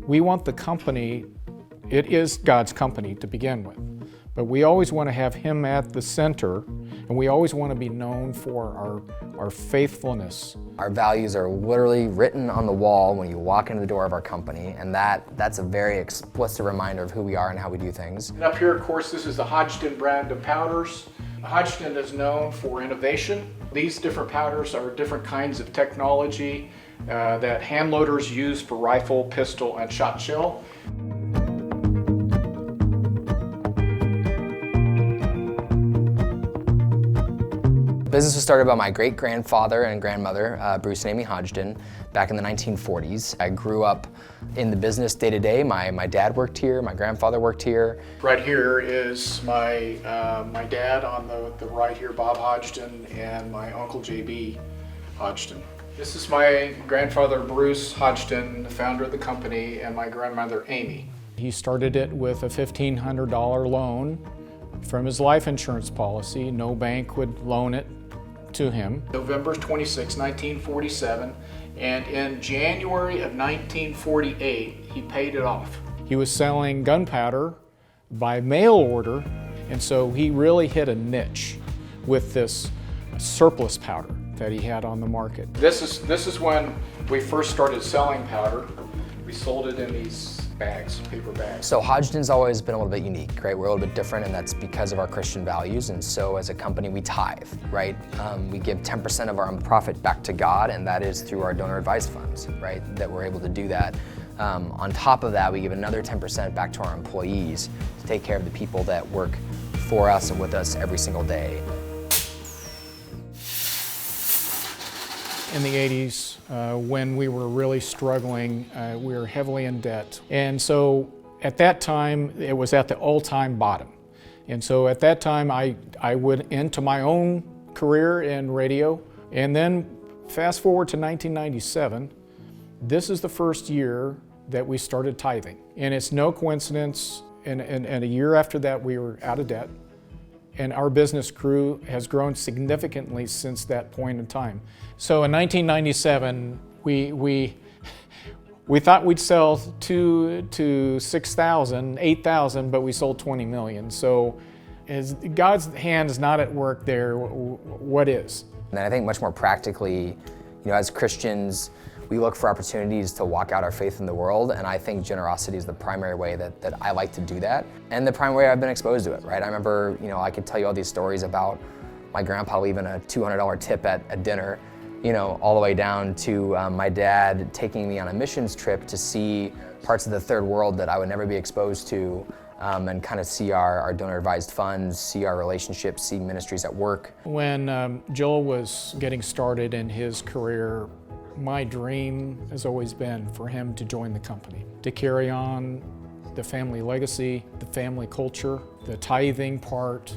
We want the company, it is God's company to begin with, but we always want to have Him at the center, and we always want to be known for our faithfulness. Our values are literally written on the wall when you walk into the door of our company, and that's a very explicit reminder of who we are and how we do things. And up here, of course, this is the Hodgdon brand of powders. Hodgdon is known for innovation. These different powders are different kinds of technology that hand loaders use for rifle, pistol, and shot shell. The business was started by my great-grandfather and grandmother, Bruce and Amy Hodgdon, back in the 1940s. I grew up in the business day to day. My dad worked here, my grandfather worked here. Right here is my dad on the right here, Bob Hodgdon, and my uncle J.B. Hodgdon. This is my grandfather, Bruce Hodgdon, the founder of the company, and my grandmother, Amy. He started it with a $1,500 loan from his life insurance policy. No bank would loan it to him. November 26, 1947, and in January of 1948, he paid it off. He was selling gunpowder by mail order, and so he really hit a niche with this surplus powder that he had on the market. This is when we first started selling powder. We sold it in these bags, paper bags. So Hodgdon's always been a little bit unique, right? We're a little bit different, and that's because of our Christian values. And so as a company, we tithe, right? We give 10% of our profit back to God, and that is through our donor advised funds, right? That we're able to do that. On top of that, we give another 10% back to our employees to take care of the people that work for us and with us every single day. In the 80s, when we were really struggling, we were heavily in debt. And so at that time, it was at the all-time bottom. And so at that time, I went into my own career in radio. And then fast forward to 1997, this is the first year that we started tithing. And it's no coincidence, and a year after that, we were out of debt. And our business crew has grown significantly since that point in time. So in 1997, we thought we'd sell 2,000 to 6,000, 8,000, but we sold 20 million. So as God's hand is not at work there, what is? And I think much more practically, as Christians, we look for opportunities to walk out our faith in the world, and I think generosity is the primary way that I like to do that, and the primary way I've been exposed to it, right? I remember, I could tell you all these stories about my grandpa leaving a $200 tip at dinner, all the way down to my dad taking me on a missions trip to see parts of the third world that I would never be exposed to, and kind of see our donor advised funds, see our relationships, see ministries at work. When Joel was getting started in his career, my dream has always been for him to join the company, to carry on the family legacy, the family culture, the tithing part,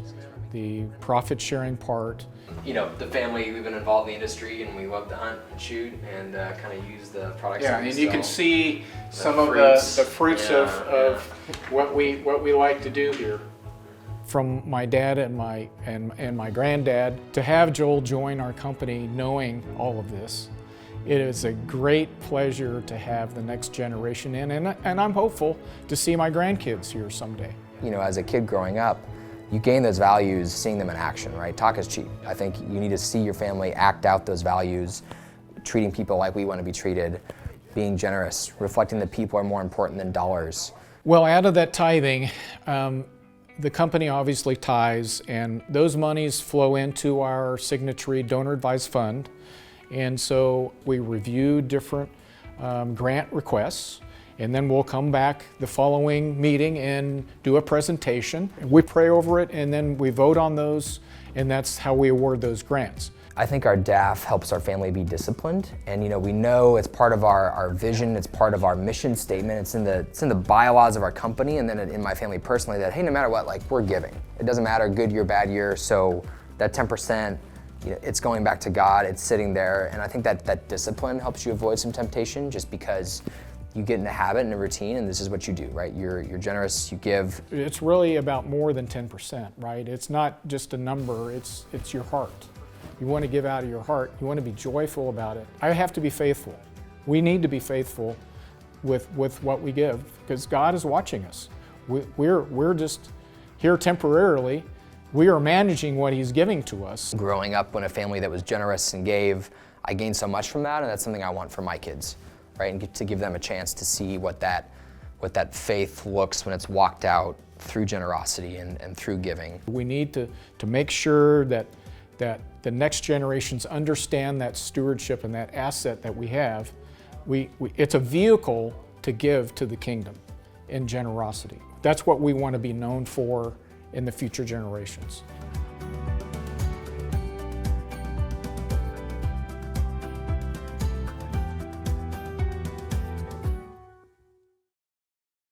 the profit sharing part. The family, we've been involved in the industry, and we love to hunt and shoot and kind of use the products. Yeah, and you can see some of the fruits of what we like to do here. From my dad and my granddad, to have Joel join our company knowing all of this, it is a great pleasure to have the next generation in, and I'm hopeful to see my grandkids here someday. As a kid growing up, you gain those values seeing them in action, right? Talk is cheap. I think you need to see your family act out those values, treating people like we want to be treated, being generous, reflecting that people are more important than dollars. Well, out of that tithing, the company obviously tithes, and those monies flow into our signatory donor advised fund. And so we review different grant requests, and then we'll come back the following meeting and do a presentation. We pray over it, and then we vote on those, and that's how we award those grants. I think our DAF helps our family be disciplined, and we know it's part of our vision, it's part of our mission statement, it's in the bylaws of our company, and then in my family personally, that hey, no matter what, we're giving. It doesn't matter good year, bad year, so that 10%, it's going back to God, it's sitting there, and I think that discipline helps you avoid some temptation, just because you get in a habit and a routine, and this is what you do, right? You're generous, you give. It's really about more than 10%, right? It's not just a number, it's your heart. You want to give out of your heart, you want to be joyful about it. I have to be faithful. We need to be faithful with what we give, because God is watching us. We're just here temporarily. We are managing what He's giving to us. Growing up in a family that was generous and gave, I gained so much from that, and that's something I want for my kids, right? And to give them a chance to see what that faith looks when it's walked out through generosity and through giving. We need to make sure that the next generations understand that stewardship and that asset that we have. It's a vehicle to give to the kingdom in generosity. That's what we want to be known for in the future generations.